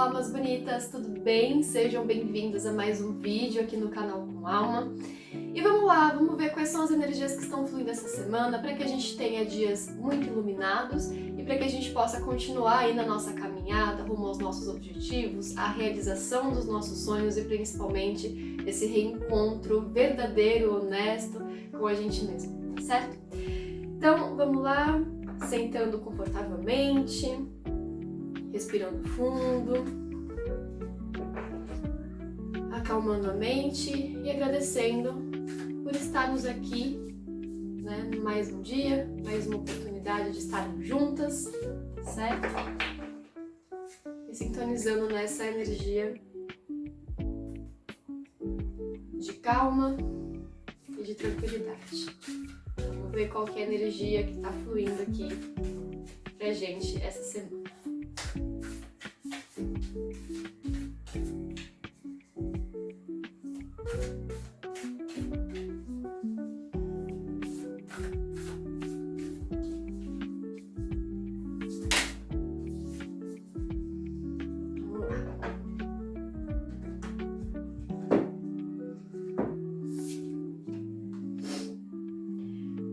Olá, almas bonitas, tudo bem? Sejam bem-vindos a mais um vídeo aqui no canal Com Alma. E vamos lá, vamos ver quais são as energias que estão fluindo essa semana para que a gente tenha dias muito iluminados e para que a gente possa continuar aí na nossa caminhada rumo aos nossos objetivos, a realização dos nossos sonhos e principalmente esse reencontro verdadeiro, honesto com a gente mesmo, tá certo? Então, vamos lá, sentando confortavelmente, respirando fundo, acalmando a mente e agradecendo por estarmos aqui, né, mais um dia, mais uma oportunidade de estarmos juntas, certo? E sintonizando nessa energia de calma e de tranquilidade. Vamos ver qual que é a energia que está fluindo aqui pra gente essa semana.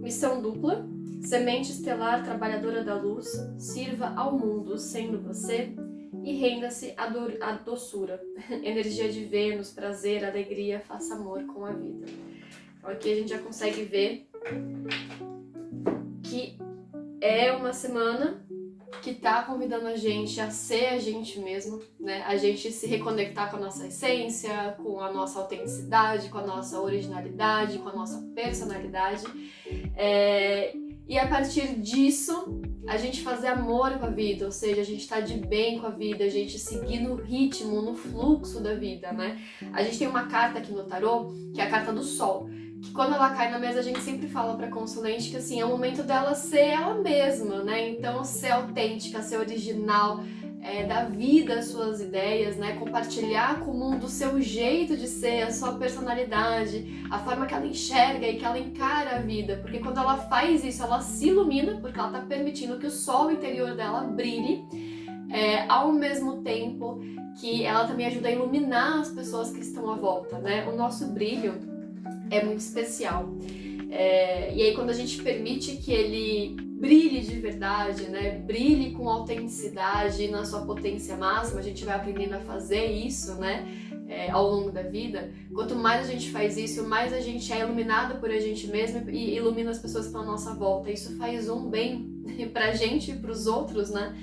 Missão dupla, semente estelar trabalhadora da luz, sirva ao mundo sendo você e renda-se à doçura, energia de Vênus, prazer, alegria, faça amor com a vida. Então aqui a gente já consegue ver que é uma semana que está convidando a gente a ser a gente mesmo, né? A gente se reconectar com a nossa essência, com a nossa autenticidade, com a nossa originalidade, com a nossa personalidade. E a partir disso, a gente fazer amor com a vida, ou seja, a gente estar de bem com a vida, a gente seguir no ritmo, no fluxo da vida, né? A gente tem uma carta aqui no tarô, que é a carta do Sol, que quando ela cai na mesa a gente sempre fala pra consulente que assim, é o momento dela ser ela mesma, né? Então ser autêntica, ser original, dar vida às suas ideias, né? Compartilhar com o mundo o seu jeito de ser, a sua personalidade, a forma que ela enxerga e que ela encara a vida, porque quando ela faz isso, ela se ilumina, porque ela tá permitindo que o sol interior dela brilhe, ao mesmo tempo que ela também ajuda a iluminar as pessoas que estão à volta, né? O nosso brilho é muito especial. E aí quando a gente permite que ele brilhe de verdade, né? Brilhe com autenticidade na sua potência máxima, a gente vai aprendendo a fazer isso, né? Ao longo da vida. Quanto mais a gente faz isso, mais a gente é iluminada por a gente mesma e ilumina as pessoas que estão à nossa volta. Isso faz um bem pra gente e pros outros, né?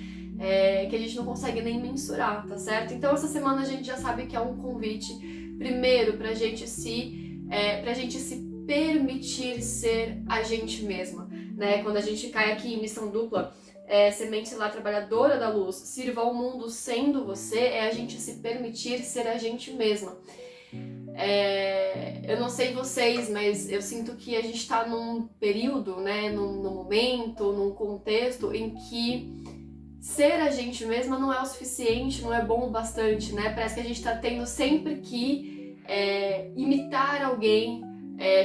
Que a gente não consegue nem mensurar, tá certo? Então essa semana a gente já sabe que é um convite, primeiro, pra gente se permitir ser a gente mesma, né? Quando a gente cai aqui em missão dupla, semente lá trabalhadora da luz, sirva ao mundo sendo você, é a gente se permitir ser a gente mesma. Eu não sei vocês, mas eu sinto que a gente tá num período, né, num momento, num contexto em que ser a gente mesma não é o suficiente, não é bom o bastante, né? Parece que a gente tá tendo sempre que imitar alguém,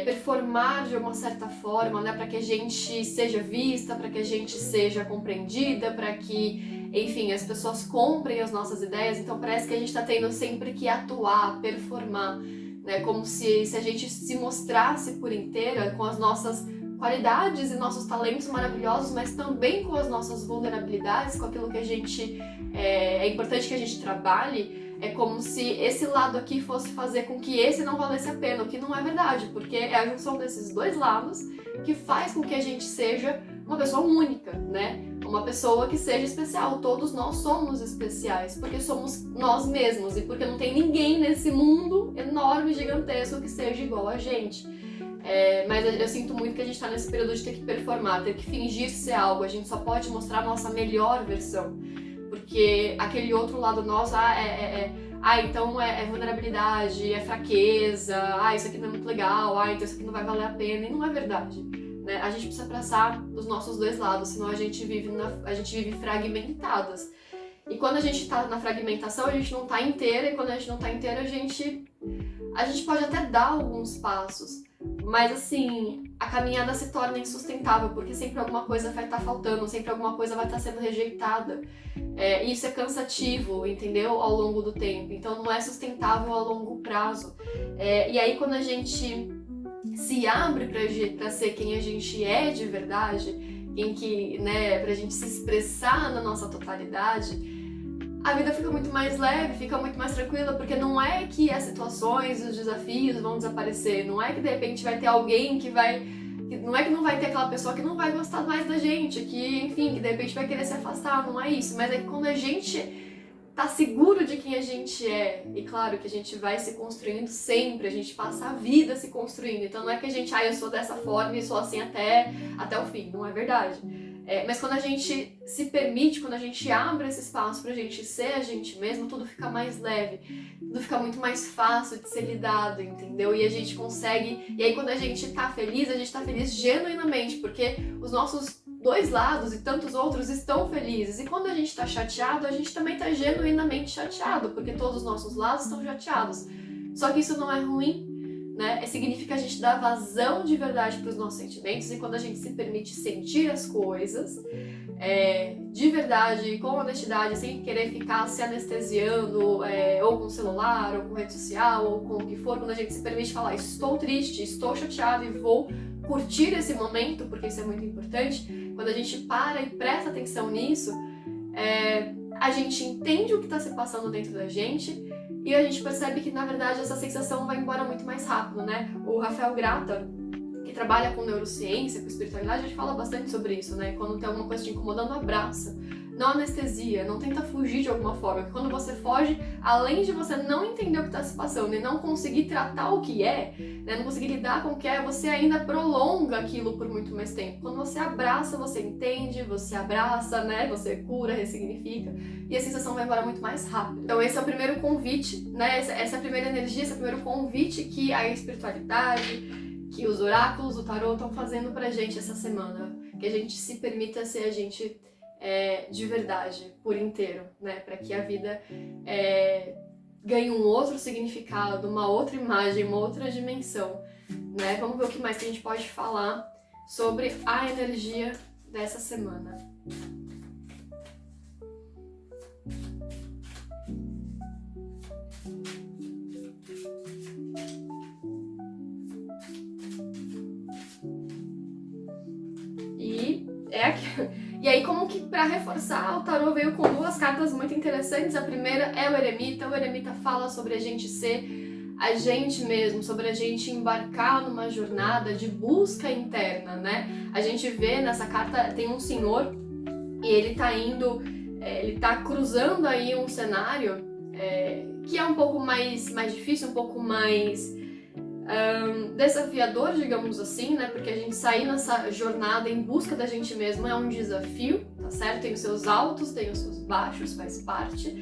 performar de uma certa forma, né, para que a gente seja vista, para que a gente seja compreendida, para que, enfim, as pessoas comprem as nossas ideias. Então parece que a gente está tendo sempre que atuar, performar, né, como se a gente se mostrasse por inteira com as nossas qualidades e nossos talentos maravilhosos, mas também com as nossas vulnerabilidades, com aquilo que a gente é importante que a gente trabalhe. É como se esse lado aqui fosse fazer com que esse não valesse a pena, o que não é verdade, porque é a junção desses dois lados que faz com que a gente seja uma pessoa única, né? Uma pessoa que seja especial. Todos nós somos especiais, porque somos nós mesmos e porque não tem ninguém nesse mundo enorme, gigantesco que seja igual a gente. Mas eu sinto muito que a gente tá nesse período de ter que performar, ter que fingir ser algo. A gente só pode mostrar a nossa melhor versão. Porque aquele outro lado nosso, então é vulnerabilidade, é fraqueza, isso aqui não é muito legal, então isso aqui não vai valer a pena, e não é verdade, né? A gente precisa abraçar os nossos dois lados, senão a gente vive fragmentadas. E quando a gente tá na fragmentação, a gente não tá inteira, e quando a gente não tá inteira, a gente pode até dar alguns passos, mas assim, a caminhada se torna insustentável, porque sempre alguma coisa vai estar faltando, sempre alguma coisa vai estar sendo rejeitada. E isso é cansativo, entendeu? Ao longo do tempo. Então não é sustentável a longo prazo. E aí quando a gente se abre para ser quem a gente é de verdade, pra gente se expressar na nossa totalidade, a vida fica muito mais leve, fica muito mais tranquila, porque não é que as situações, os desafios vão desaparecer, não é que de repente vai ter alguém não é que não vai ter aquela pessoa que não vai gostar mais da gente, que de repente vai querer se afastar, não é isso, mas é que quando a gente tá seguro de quem a gente é, e claro que a gente vai se construindo sempre, a gente passa a vida se construindo, então não é que a gente, eu sou dessa forma e sou assim até o fim, não é verdade. Mas quando a gente se permite, quando a gente abre esse espaço pra gente ser a gente mesmo, tudo fica mais leve, tudo fica muito mais fácil de ser lidado, entendeu? E a gente consegue, e aí quando a gente tá feliz genuinamente, porque os nossos dois lados e tantos outros estão felizes. E quando a gente tá chateado, a gente também tá genuinamente chateado, porque todos os nossos lados estão chateados. Só que isso não é ruim, né? Significa a gente dar vazão de verdade para os nossos sentimentos, e quando a gente se permite sentir as coisas de verdade, com honestidade, sem querer ficar se anestesiando ou com celular, ou com rede social, ou com o que for, quando a gente se permite falar, estou triste, estou chateado e vou curtir esse momento, porque isso é muito importante, quando a gente para e presta atenção nisso, a gente entende o que está se passando dentro da gente, e a gente percebe que, na verdade, essa sensação vai embora muito mais rápido, né? O Rafael Grata, que trabalha com neurociência, com espiritualidade, ele fala bastante sobre isso, né? Quando tem alguma coisa te incomodando, abraça. Não anestesia, não tenta fugir de alguma forma. Porque quando você foge, além de você não entender o que está se passando e não conseguir tratar o que né? Não conseguir lidar com o que você ainda prolonga aquilo por muito mais tempo. Quando você abraça, você entende, você abraça, né? Você cura, ressignifica. E a sensação vai embora muito mais rápido. Então esse é o primeiro convite, né? Essa é a primeira energia, esse é o primeiro convite que a espiritualidade, que os oráculos, o tarô estão fazendo pra gente essa semana. Que a gente se permita ser a gente de verdade, por inteiro, né? Para que a vida ganhe um outro significado, uma outra imagem, uma outra dimensão, né? Vamos ver o que mais que a gente pode falar sobre a energia dessa semana. E aí, como que pra reforçar, o tarô veio com duas cartas muito interessantes. A primeira é o eremita. O eremita fala sobre a gente ser a gente mesmo, sobre a gente embarcar numa jornada de busca interna, né? A gente vê nessa carta, tem um senhor e ele tá indo, ele tá cruzando aí um cenário que é um pouco mais difícil, um pouco mais desafiador, digamos assim, né? Porque a gente sair nessa jornada em busca da gente mesmo é um desafio, tá certo? Tem os seus altos, tem os seus baixos, faz parte.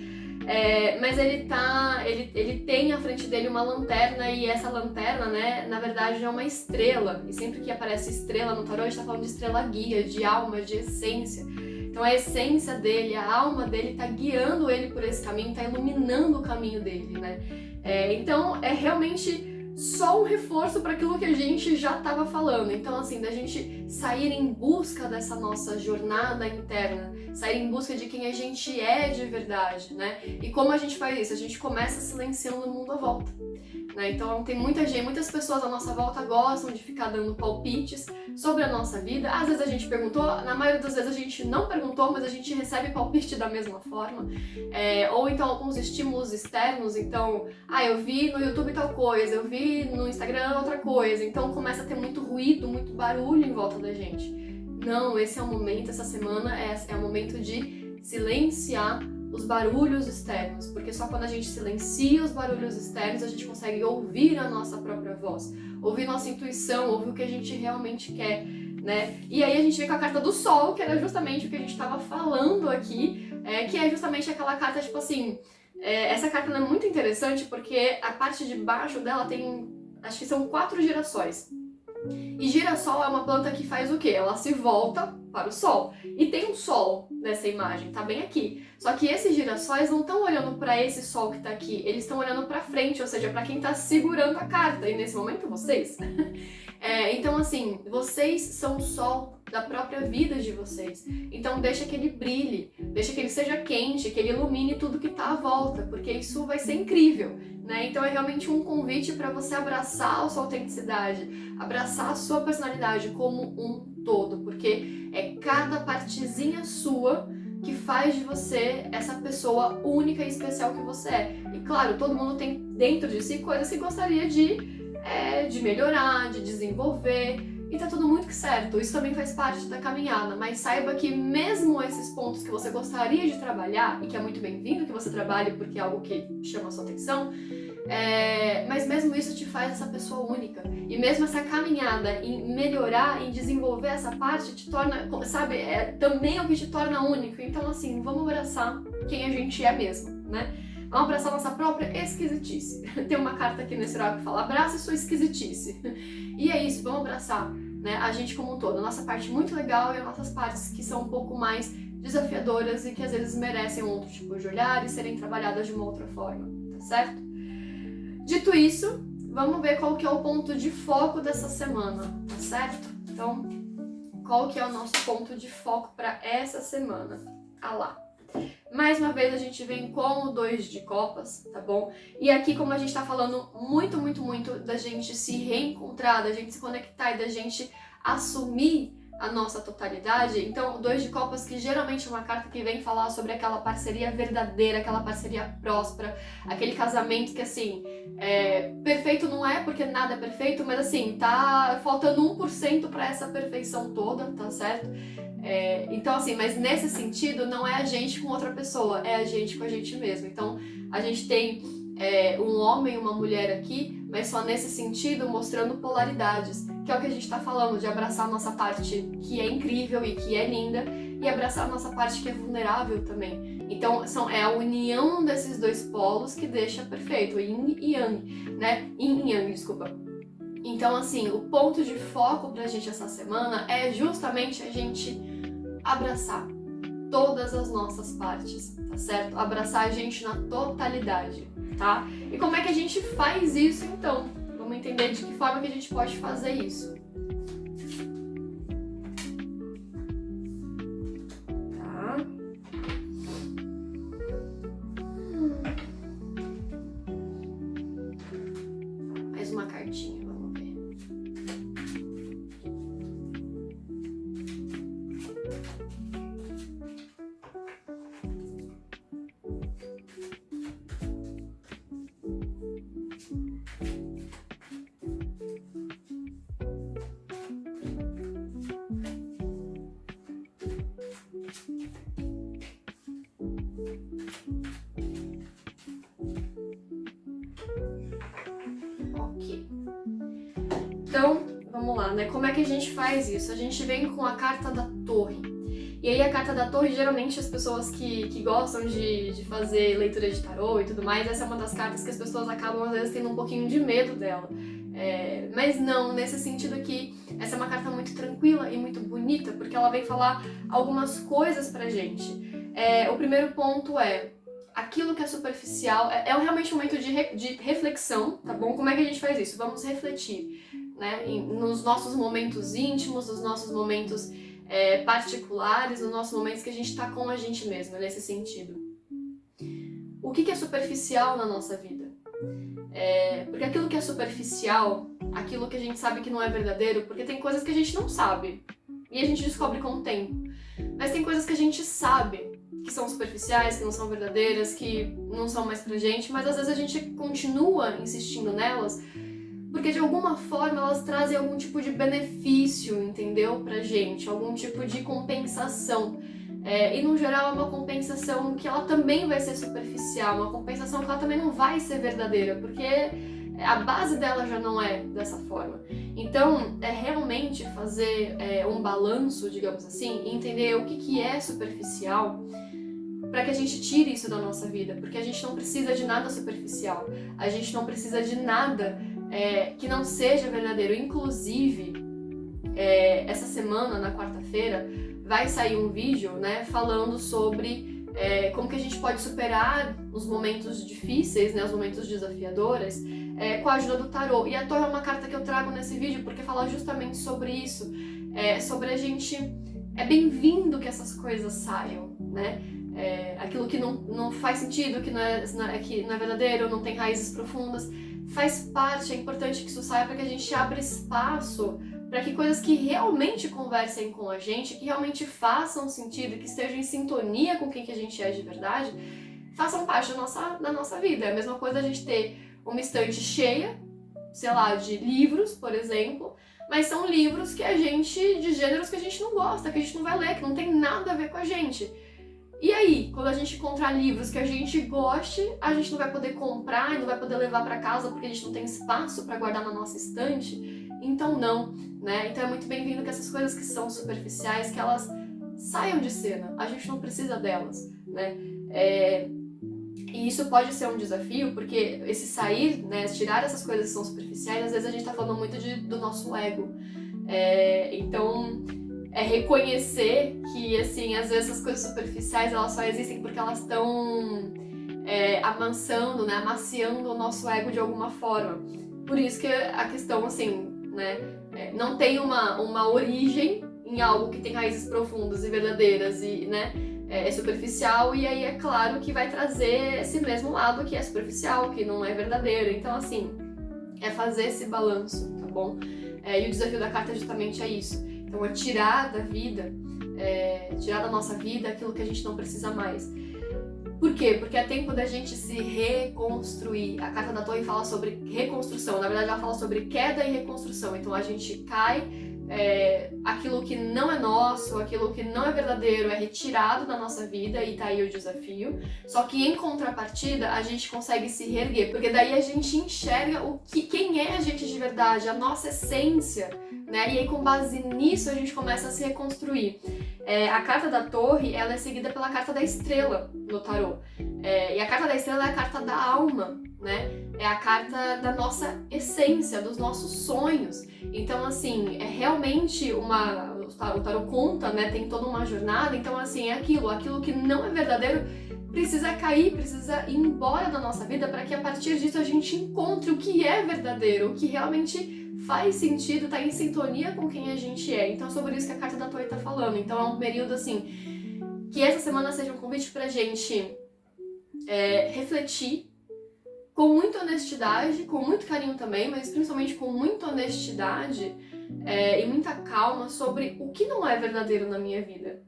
Mas ele tem à frente dele uma lanterna, e essa lanterna, né, na verdade é uma estrela. E sempre que aparece estrela no tarô, a gente tá falando de estrela guia, de alma, de essência. Então a essência dele, a alma dele tá guiando ele por esse caminho, tá iluminando o caminho dele, né? Então é realmente só um reforço para aquilo que a gente já estava falando. Então, assim, da gente sair em busca dessa nossa jornada interna, sair em busca de quem a gente é de verdade, né? E como a gente faz isso? A gente começa silenciando o mundo à volta, né? Então, tem muitas pessoas à nossa volta gostam de ficar dando palpites sobre a nossa vida. Às vezes a gente perguntou, na maioria das vezes a gente não perguntou, mas a gente recebe palpite da mesma forma. Ou então alguns estímulos externos. Então, eu vi no YouTube tal coisa, eu vi no Instagram outra coisa. Então começa a ter muito ruído, muito barulho em volta da gente. Não, esse é o momento, essa semana é o momento de silenciar os barulhos externos, porque só quando a gente silencia os barulhos externos a gente consegue ouvir a nossa própria voz, ouvir nossa intuição, ouvir o que a gente realmente quer, né? E aí a gente vem com a carta do Sol, que era justamente o que a gente estava falando aqui, que é justamente aquela carta, tipo assim, essa carta é muito interessante porque a parte de baixo dela tem, acho que são 4 girassóis. E girassol é uma planta que faz o quê? Ela se volta para o sol. E tem um sol nessa imagem, tá bem aqui. Só que esses girassóis não estão olhando para esse sol que tá aqui, eles estão olhando para frente, ou seja, para quem tá segurando a carta, e nesse momento vocês. Então assim, vocês são o sol da própria vida de vocês. Então deixa que ele brilhe, deixa que ele seja quente, que ele ilumine tudo que tá à volta, porque isso vai ser incrível, né? Então é realmente um convite para você abraçar a sua autenticidade, abraçar a sua personalidade como um todo, porque é cada partezinha sua que faz de você essa pessoa única e especial que você é. E claro, todo mundo tem dentro de si coisas que gostaria de melhorar, de desenvolver, e tá tudo muito certo. Isso também faz parte da caminhada, mas saiba que mesmo esses pontos que você gostaria de trabalhar, e que é muito bem-vindo que você trabalhe porque é algo que chama a sua atenção, mas mesmo isso te faz essa pessoa única. E mesmo essa caminhada em melhorar, em desenvolver essa parte, te torna, sabe, também é o que te torna único. Então assim, vamos abraçar quem a gente é mesmo, né? Vamos abraçar nossa própria esquisitice. Tem uma carta aqui nesse oráculo que fala: abraça sua esquisitice. E é isso, vamos abraçar, né, a gente como um todo, a nossa parte muito legal e as nossas partes que são um pouco mais desafiadoras e que às vezes merecem um outro tipo de olhar e serem trabalhadas de uma outra forma, tá certo? Dito isso, vamos ver qual que é o ponto de foco dessa semana, tá certo? Então, qual que é o nosso ponto de foco para essa semana? Ah lá. Mais uma vez a gente vem com o 2 de copas, tá bom? E aqui, como a gente tá falando muito da gente se reencontrar, da gente se conectar e da gente assumir a nossa totalidade, então o 2 de copas, que geralmente é uma carta que vem falar sobre aquela parceria verdadeira, aquela parceria próspera, aquele casamento que assim, perfeito não é porque nada é perfeito, mas assim, tá faltando 1% para essa perfeição toda, tá certo? Então assim, mas nesse sentido não é a gente com outra pessoa, é a gente com a gente mesmo. Então a gente tem um homem e uma mulher aqui, mas só nesse sentido mostrando polaridades, que é o que a gente tá falando, de abraçar a nossa parte que é incrível e que é linda, e abraçar a nossa parte que é vulnerável também. Então é a união desses dois polos que deixa perfeito, yin e yang, né? Yin e yang, desculpa. Então assim, o ponto de foco pra gente essa semana é justamente a gente abraçar todas as nossas partes, tá certo? Abraçar a gente na totalidade, tá? E como é que a gente faz isso então? Vamos entender de que forma que a gente pode fazer isso. Tá? Mais uma cartinha, vamos ver. Então, vamos lá, né? Como é que a gente faz isso? A gente vem com a carta da torre. E aí a carta da torre, geralmente as pessoas que gostam de fazer leitura de tarô e tudo mais, essa é uma das cartas que as pessoas acabam às vezes tendo um pouquinho de medo dela. Mas não, nesse sentido aqui, essa é uma carta muito tranquila e muito bonita, porque ela vem falar algumas coisas pra gente. O primeiro ponto é: aquilo que é superficial, realmente um momento de reflexão, tá bom? Como é que a gente faz isso? Vamos refletir, né? Nos nossos momentos íntimos, nos nossos momentos particulares, nos nossos momentos que a gente tá com a gente mesmo, nesse sentido. O que é superficial na nossa vida? Porque aquilo que é superficial, aquilo que a gente sabe que não é verdadeiro, porque tem coisas que a gente não sabe, e a gente descobre com o tempo. Mas tem coisas que a gente sabe que são superficiais, que não são verdadeiras, que não são mais pra gente, mas às vezes a gente continua insistindo nelas, porque de alguma forma elas trazem algum tipo de benefício, entendeu? Pra gente, algum tipo de compensação. E no geral é uma compensação que ela também vai ser superficial, uma compensação que ela também não vai ser verdadeira, porque a base dela já não é dessa forma. Então, realmente fazer um balanço, digamos assim, e entender o que é superficial, para que a gente tire isso da nossa vida, porque a gente não precisa de nada superficial, a gente não precisa de nada que não seja verdadeiro. Inclusive, essa semana, na quarta-feira, vai sair um vídeo, né, falando sobre como que a gente pode superar os momentos difíceis, né, os momentos desafiadores, com a ajuda do tarô. E a Torre é uma carta que eu trago nesse vídeo porque fala justamente sobre isso, sobre a gente... É bem-vindo que essas coisas saiam, né? Aquilo que não faz sentido, que não é verdadeiro, não tem raízes profundas, faz parte, é importante que isso saia para que a gente abra espaço para que coisas que realmente conversem com a gente, que realmente façam sentido, que estejam em sintonia com quem que a gente é de verdade, façam parte da nossa vida. É a mesma coisa a gente ter uma estante cheia, sei lá, de livros, por exemplo, mas são livros de gêneros que a gente não gosta, que a gente não vai ler, que não tem nada a ver com a gente. E aí, quando a gente encontrar livros que a gente goste, a gente não vai poder comprar e não vai poder levar para casa porque a gente não tem espaço para guardar na nossa estante? Então não, né? Então é muito bem-vindo que essas coisas que são superficiais, que elas saiam de cena. A gente não precisa delas, né? E isso pode ser um desafio, porque esse sair, né, tirar essas coisas que são superficiais, às vezes a gente tá falando muito do nosso ego. Então... reconhecer que, assim, às vezes as coisas superficiais, elas só existem porque elas estão amansando, né, amaciando o nosso ego de alguma forma. Por isso que a questão, assim, né, não tem uma origem em algo que tem raízes profundas e verdadeiras e, né, é superficial, e aí é claro que vai trazer esse mesmo lado que é superficial, que não é verdadeiro. Então, assim, é fazer esse balanço, tá bom? E o desafio da carta justamente é isso. Então, é tirar da vida, tirar da nossa vida aquilo que a gente não precisa mais. Por quê? Porque é tempo da gente se reconstruir. A carta da Torre fala sobre reconstrução. Na verdade, ela fala sobre queda e reconstrução. Então, a gente cai, aquilo que não é nosso, aquilo que não é verdadeiro é retirado da nossa vida, e tá aí o desafio. Só que, em contrapartida, a gente consegue se reerguer. Porque daí a gente enxerga quem é a gente de verdade, a nossa essência, né? E aí, com base nisso, a gente começa a se reconstruir. A carta da Torre, ela é seguida pela carta da Estrela no tarô. E a carta da Estrela é a carta da alma, né? É a carta da nossa essência, dos nossos sonhos. Então, assim, é realmente o tarô conta, né? Tem toda uma jornada. Então, assim, é aquilo que não é verdadeiro precisa cair, precisa ir embora da nossa vida para que a partir disso a gente encontre o que é verdadeiro, o que realmente faz sentido, tá em sintonia com quem a gente é. Então é sobre isso que a carta da Torre tá falando. Então é um período, assim, que essa semana seja um convite pra gente refletir com muita honestidade, com muito carinho também, mas principalmente com muita honestidade e muita calma sobre o que não é verdadeiro na minha vida.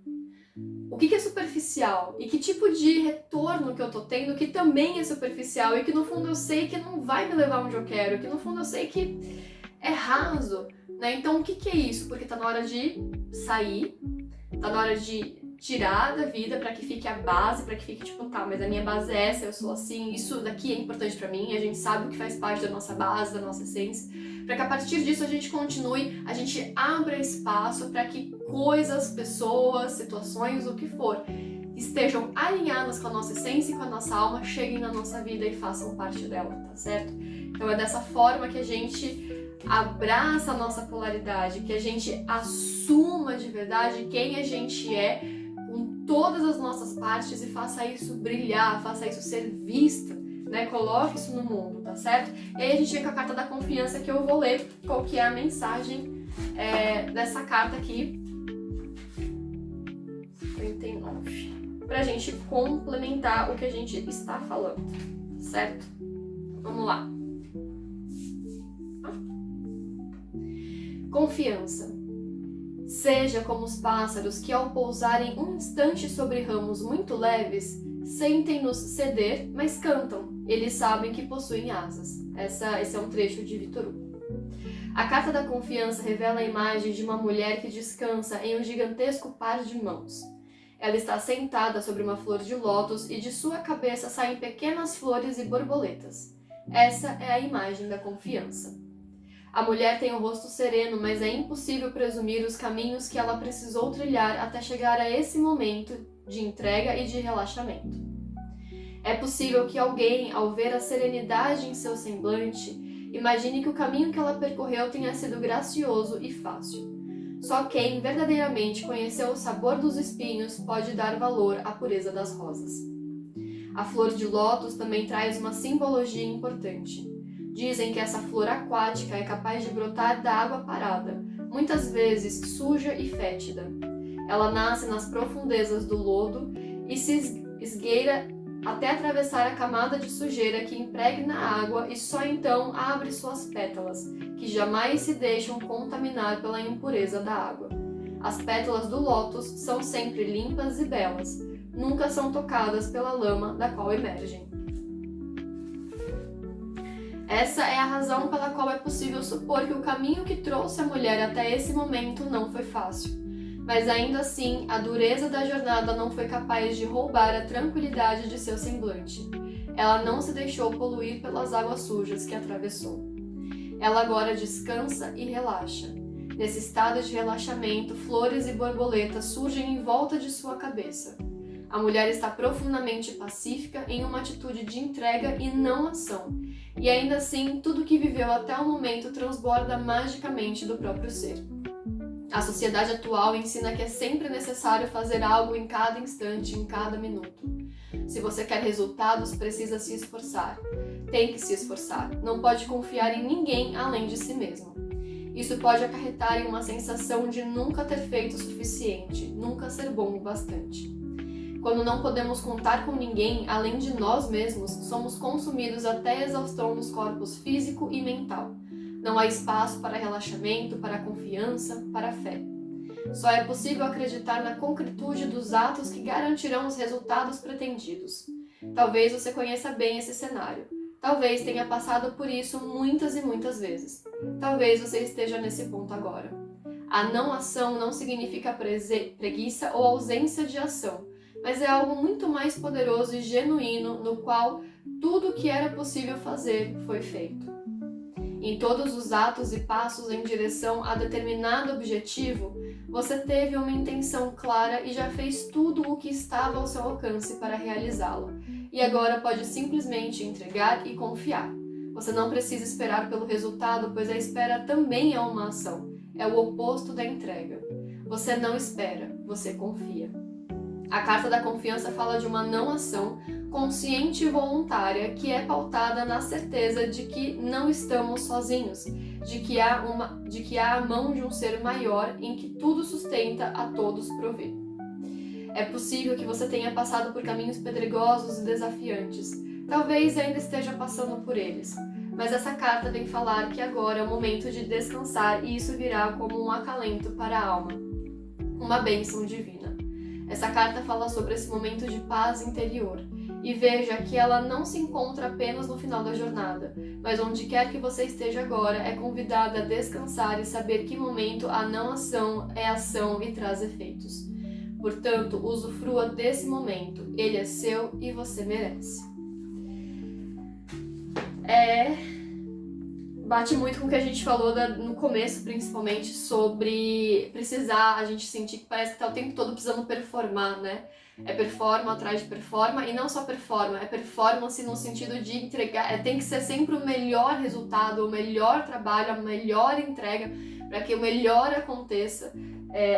O que é superficial e que tipo de retorno que eu tô tendo que também é superficial e que no fundo eu sei que não vai me levar onde eu quero, que no fundo eu sei que é raso, né? Então o que é isso? Porque tá na hora de sair, tá na hora de tirar da vida para que fique a base, para que fique tipo, tá, mas a minha base é essa, eu sou assim, isso daqui é importante para mim, a gente sabe o que faz parte da nossa base, da nossa essência, para que a partir disso a gente continue, a gente abra espaço para que coisas, pessoas, situações, o que for, estejam alinhadas com a nossa essência e com a nossa alma, cheguem na nossa vida e façam parte dela, tá certo? Então é dessa forma que a gente abraça a nossa polaridade, que a gente assuma de verdade quem a gente é com todas as nossas partes e faça isso brilhar, faça isso ser vista, né? Coloque isso no mundo, tá certo? E aí a gente vem com a carta da confiança, que eu vou ler qual que é a mensagem dessa carta aqui, 39, pra gente complementar o que a gente está falando, certo? Vamos lá. Confiança. Seja como os pássaros que, ao pousarem um instante sobre ramos muito leves, sentem-nos ceder, mas cantam. Eles sabem que possuem asas. Esse é um trecho de Victor Hugo. A carta da confiança revela a imagem de uma mulher que descansa em um gigantesco par de mãos. Ela está sentada sobre uma flor de lótus e de sua cabeça saem pequenas flores e borboletas. Essa é a imagem da confiança. A mulher tem o rosto sereno, mas é impossível presumir os caminhos que ela precisou trilhar até chegar a esse momento de entrega e de relaxamento. É possível que alguém, ao ver a serenidade em seu semblante, imagine que o caminho que ela percorreu tenha sido gracioso e fácil. Só quem verdadeiramente conheceu o sabor dos espinhos pode dar valor à pureza das rosas. A flor de lótus também traz uma simbologia importante. Dizem que essa flor aquática é capaz de brotar da água parada, muitas vezes suja e fétida. Ela nasce nas profundezas do lodo e se esgueira até atravessar a camada de sujeira que impregna a água e só então abre suas pétalas, que jamais se deixam contaminar pela impureza da água. As pétalas do lótus são sempre limpas e belas, nunca são tocadas pela lama da qual emergem. Essa é a razão pela qual é possível supor que o caminho que trouxe a mulher até esse momento não foi fácil. Mas ainda assim, a dureza da jornada não foi capaz de roubar a tranquilidade de seu semblante. Ela não se deixou poluir pelas águas sujas que atravessou. Ela agora descansa e relaxa. Nesse estado de relaxamento, flores e borboletas surgem em volta de sua cabeça. A mulher está profundamente pacífica em uma atitude de entrega e não ação. E ainda assim, tudo que viveu até o momento transborda magicamente do próprio ser. A sociedade atual ensina que é sempre necessário fazer algo em cada instante, em cada minuto. Se você quer resultados, precisa se esforçar. Tem que se esforçar. Não pode confiar em ninguém além de si mesmo. Isso pode acarretar em uma sensação de nunca ter feito o suficiente, nunca ser bom o bastante. Quando não podemos contar com ninguém além de nós mesmos, somos consumidos até a exaustão dos corpos físico e mental. Não há espaço para relaxamento, para confiança, para fé. Só é possível acreditar na concretude dos atos que garantirão os resultados pretendidos. Talvez você conheça bem esse cenário. Talvez tenha passado por isso muitas e muitas vezes. Talvez você esteja nesse ponto agora. A não ação não significa preguiça ou ausência de ação, mas é algo muito mais poderoso e genuíno no qual tudo o que era possível fazer foi feito. Em todos os atos e passos em direção a determinado objetivo, você teve uma intenção clara e já fez tudo o que estava ao seu alcance para realizá-lo. E agora pode simplesmente entregar e confiar. Você não precisa esperar pelo resultado, pois a espera também é uma ação. É o oposto da entrega. Você não espera, você confia. A carta da confiança fala de uma não ação consciente e voluntária que é pautada na certeza de que não estamos sozinhos, de que há a mão de um ser maior em que tudo sustenta, a todos provê. É possível que você tenha passado por caminhos pedregosos e desafiantes, talvez ainda esteja passando por eles, mas essa carta vem falar que agora é o momento de descansar e isso virá como um acalento para a alma, uma bênção divina. Essa carta fala sobre esse momento de paz interior. E veja que ela não se encontra apenas no final da jornada, mas onde quer que você esteja agora, é convidada a descansar e saber que momento a não ação é ação e traz efeitos. Portanto, usufrua desse momento. Ele é seu e você merece. Bate muito com o que a gente falou no começo, principalmente, sobre precisar, a gente sentir que parece que tá o tempo todo precisando performar, né? É performa atrás de performa, e não só performa, é performance no sentido de entregar, tem que ser sempre o melhor resultado, o melhor trabalho, a melhor entrega, para que o melhor aconteça,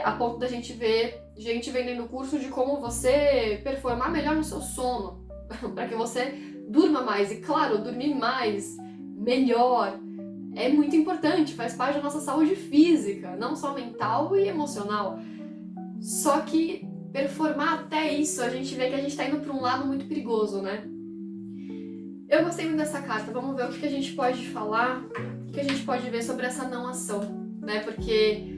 a ponto da gente ver gente vendendo curso de como você performar melhor no seu sono, para que você durma mais, e claro, dormir mais, melhor, é muito importante, faz parte da nossa saúde física, não só mental e emocional. Só que performar até isso, a gente vê que a gente tá indo para um lado muito perigoso, né? Eu gostei muito dessa carta, vamos ver o que a gente pode falar, o que a gente pode ver sobre essa não ação, né? Porque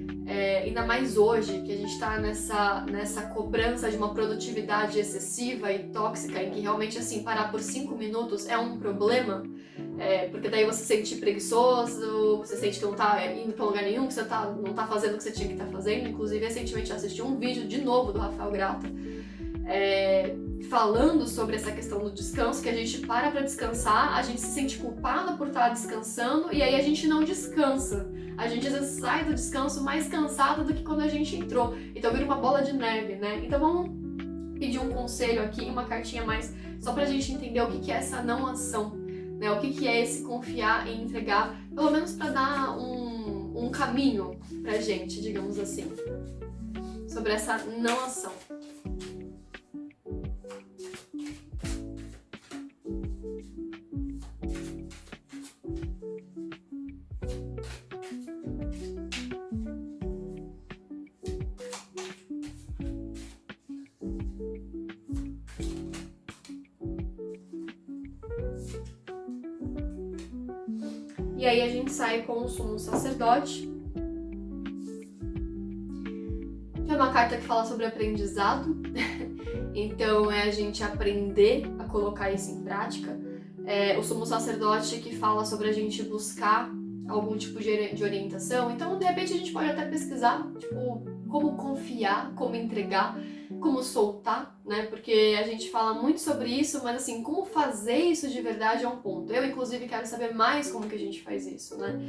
ainda mais hoje, que a gente tá nessa cobrança de uma produtividade excessiva e tóxica, em que realmente, assim, parar por 5 minutos é um problema, porque daí você se sente preguiçoso, você sente que não tá indo pra lugar nenhum, que você não tá fazendo o que você tinha que estar fazendo. Inclusive, recentemente eu assisti um vídeo de novo do Rafael Grata, falando sobre essa questão do descanso, que a gente para pra descansar, a gente se sente culpada por estar descansando e aí a gente não descansa. A gente às vezes sai do descanso mais cansado do que quando a gente entrou. Então vira uma bola de neve, né? Então vamos pedir um conselho aqui, uma cartinha mais, só pra gente entender o que é essa não ação, né? O que é esse confiar e entregar, pelo menos pra dar um um caminho pra gente, digamos assim, sobre essa não ação. E aí a gente sai com o sumo sacerdote, que é uma carta que fala sobre aprendizado. Então é a gente aprender a colocar isso em prática. O sumo sacerdote que fala sobre a gente buscar algum tipo de orientação. Então, de repente, a gente pode até pesquisar, tipo, como confiar, como entregar, como soltar, né? Porque a gente fala muito sobre isso, mas assim, como fazer isso de verdade é um ponto. Eu, inclusive, quero saber mais como que a gente faz isso, né?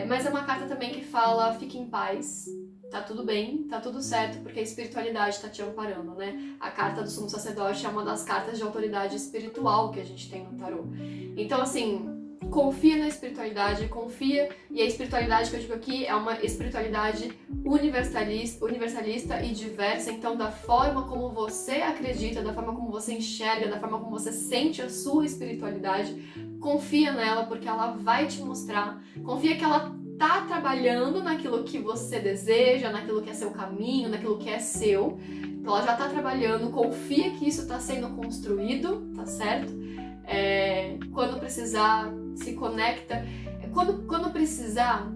Mas é uma carta também que fala, fique em paz, tá tudo bem, tá tudo certo, porque a espiritualidade tá te amparando, né? A carta do sumo sacerdote é uma das cartas de autoridade espiritual que a gente tem no tarô. Então, assim, confia na espiritualidade, confia, e a espiritualidade que eu digo aqui é uma espiritualidade universalista e diversa, então da forma como você acredita, da forma como você enxerga, da forma como você sente a sua espiritualidade, confia nela porque ela vai te mostrar, confia que ela tá trabalhando naquilo que você deseja, naquilo que é seu caminho, naquilo que é seu, então ela já tá trabalhando, confia que isso tá sendo construído, tá certo? Quando precisar, se conecta. Quando precisar,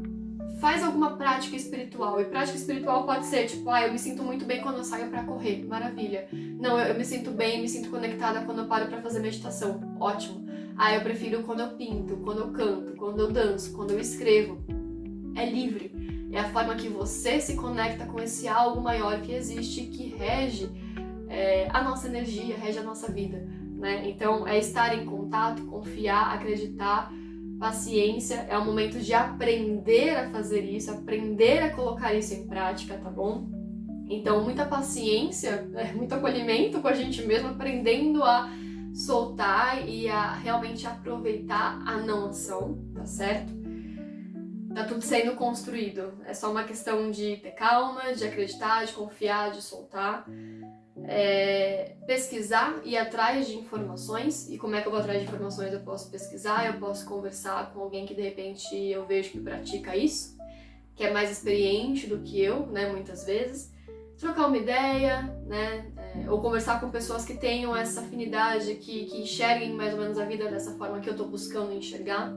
faz alguma prática espiritual. E prática espiritual pode ser tipo, eu me sinto muito bem quando eu saio pra correr. Maravilha. Não, eu me sinto bem, me sinto conectada quando eu paro pra fazer meditação. Ótimo. Eu prefiro quando eu pinto, quando eu canto, quando eu danço, quando eu escrevo. É livre. É a forma que você se conecta com esse algo maior que existe, que rege a nossa energia, rege a nossa vida. Né? Então, é estar em contato, confiar, acreditar, paciência, é o momento de aprender a fazer isso, aprender a colocar isso em prática, tá bom? Então, muita paciência, muito acolhimento com a gente mesmo, aprendendo a soltar e a realmente aproveitar a não ação, tá certo? Tá tudo sendo construído, é só uma questão de ter calma, de acreditar, de confiar, de soltar. Pesquisar e ir atrás de informações. E como é que eu vou atrás de informações? Eu posso pesquisar, eu posso conversar com alguém que de repente eu vejo que pratica isso, que é mais experiente do que eu, né, muitas vezes. Trocar uma ideia, né, ou conversar com pessoas que tenham essa afinidade, que enxerguem mais ou menos a vida dessa forma que eu tô buscando enxergar.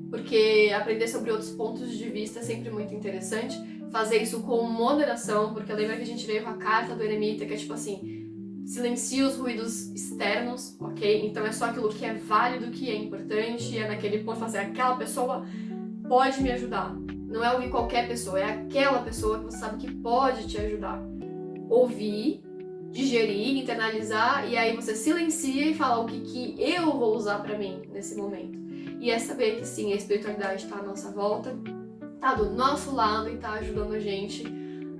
Porque aprender sobre outros pontos de vista é sempre muito interessante. Fazer isso com moderação, porque lembra que a gente veio com a carta do eremita, que é tipo assim, silencia os ruídos externos, ok? Então é só aquilo que é válido, que é importante, é naquele ponto fazer aquela pessoa pode me ajudar. Não é ouvir qualquer pessoa, é aquela pessoa que você sabe que pode te ajudar. Ouvir, digerir, internalizar, e aí você silencia e fala o que eu vou usar pra mim nesse momento. E é saber que sim, a espiritualidade está à nossa volta, tá do nosso lado e tá ajudando a gente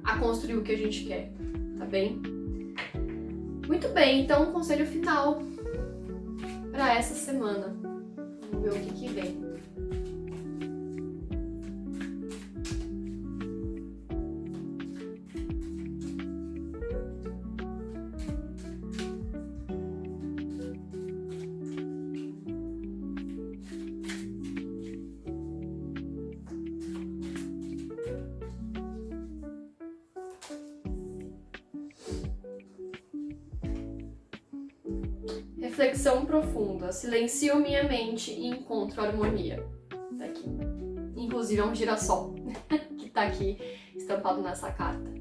a construir o que a gente quer, tá bem? Muito bem, então o conselho final para essa semana. Vamos ver o que vem. Reflexão profunda. Silencio minha mente e encontro harmonia. Tá aqui. Inclusive é um girassol que tá aqui estampado nessa carta.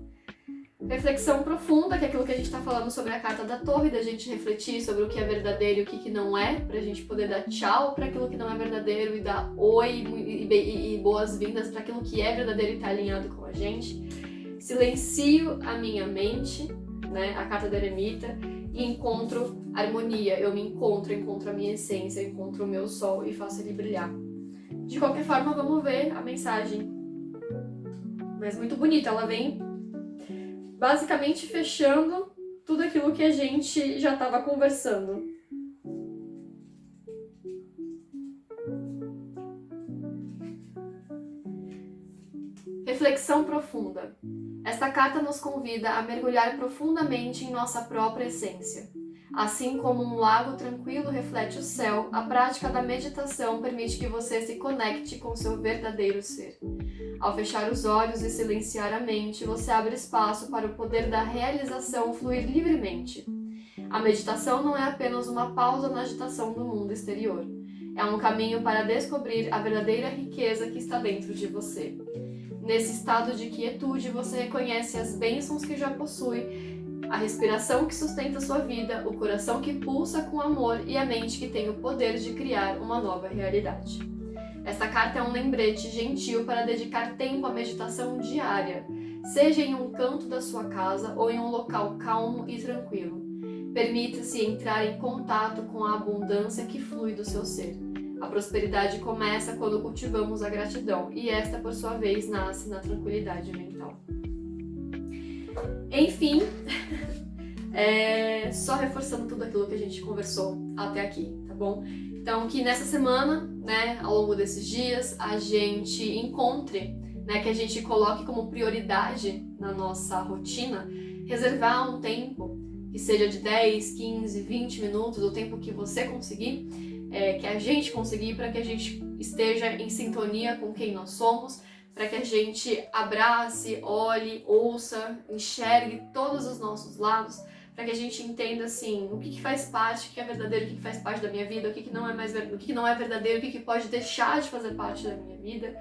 Reflexão profunda, que é aquilo que a gente tá falando sobre a carta da torre, da gente refletir sobre o que é verdadeiro e o que não é, pra gente poder dar tchau pra aquilo que não é verdadeiro e dar oi e boas-vindas pra aquilo que é verdadeiro e tá alinhado com a gente. Silencio a minha mente, né, a carta da eremita, e encontro harmonia. Eu me encontro a minha essência, eu encontro o meu sol e faço ele brilhar. De qualquer forma, vamos ver a mensagem. Mas muito bonita, ela vem basicamente fechando tudo aquilo que a gente já estava conversando. Reflexão profunda. Esta carta nos convida a mergulhar profundamente em nossa própria essência. Assim como um lago tranquilo reflete o céu, a prática da meditação permite que você se conecte com seu verdadeiro ser. Ao fechar os olhos e silenciar a mente, você abre espaço para o poder da realização fluir livremente. A meditação não é apenas uma pausa na agitação do mundo exterior. É um caminho para descobrir a verdadeira riqueza que está dentro de você. Nesse estado de quietude, você reconhece as bênçãos que já possui, a respiração que sustenta sua vida, o coração que pulsa com amor e a mente que tem o poder de criar uma nova realidade. Esta carta é um lembrete gentil para dedicar tempo à meditação diária, seja em um canto da sua casa ou em um local calmo e tranquilo. Permita-se entrar em contato com a abundância que flui do seu ser. A prosperidade começa quando cultivamos a gratidão e esta, por sua vez, nasce na tranquilidade mental. Enfim, só reforçando tudo aquilo que a gente conversou até aqui, tá bom? Então, que nessa semana, né, ao longo desses dias, a gente encontre, né, que a gente coloque como prioridade na nossa rotina, reservar um tempo, que seja de 10, 15, 20 minutos, o tempo que você conseguir, que a gente conseguir, para que a gente esteja em sintonia com quem nós somos, para que a gente abrace, olhe, ouça, enxergue todos os nossos lados, para que a gente entenda assim, o que faz parte, o que é verdadeiro, o que faz parte da minha vida, o que não é mais verdadeiro, o que não é verdadeiro, o que pode deixar de fazer parte da minha vida,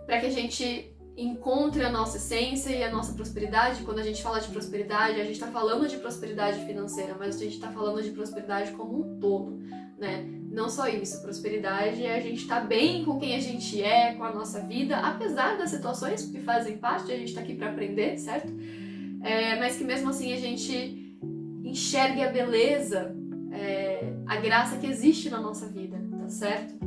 para que a gente encontre a nossa essência e a nossa prosperidade. Quando a gente fala de prosperidade, a gente está falando de prosperidade financeira, mas a gente está falando de prosperidade como um todo, né? Não só isso, prosperidade é a gente estar bem com quem a gente é, com a nossa vida, apesar das situações que fazem parte, a gente está aqui para aprender, certo? Mas que mesmo assim a gente enxergue a beleza, a graça que existe na nossa vida, tá certo?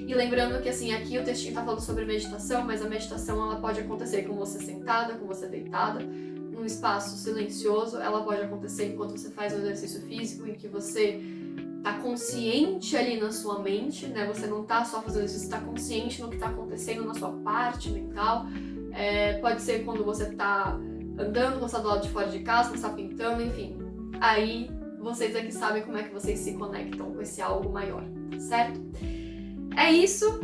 E lembrando que assim, aqui o textinho tá falando sobre meditação, mas a meditação ela pode acontecer com você sentada, com você deitada, num espaço silencioso, ela pode acontecer enquanto você faz um exercício físico, em que você tá consciente ali na sua mente, né? Você não tá só fazendo isso, você tá consciente no que tá acontecendo na sua parte mental. Pode ser quando você tá andando, você tá do lado de fora de casa, você tá pintando, enfim. Aí vocês aqui sabem como é que vocês se conectam com esse algo maior, certo? É isso,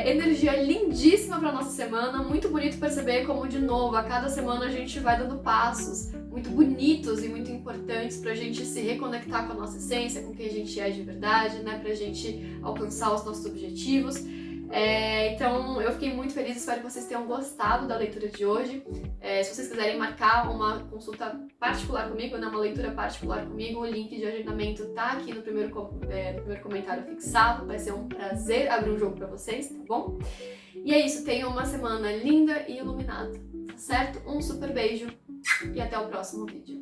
energia lindíssima para nossa semana, muito bonito perceber como, de novo, a cada semana a gente vai dando passos muito bonitos e muito importantes pra gente se reconectar com a nossa essência, com quem a gente é de verdade, né, pra gente alcançar os nossos objetivos. Então eu fiquei muito feliz, espero que vocês tenham gostado da leitura de hoje. Se vocês quiserem marcar uma consulta particular comigo, né, uma leitura particular comigo, o link de agendamento tá aqui no primeiro comentário fixado. Vai ser um prazer abrir um jogo pra vocês, tá bom? E é isso, tenham uma semana linda e iluminada, tá certo? Um super beijo e até o próximo vídeo.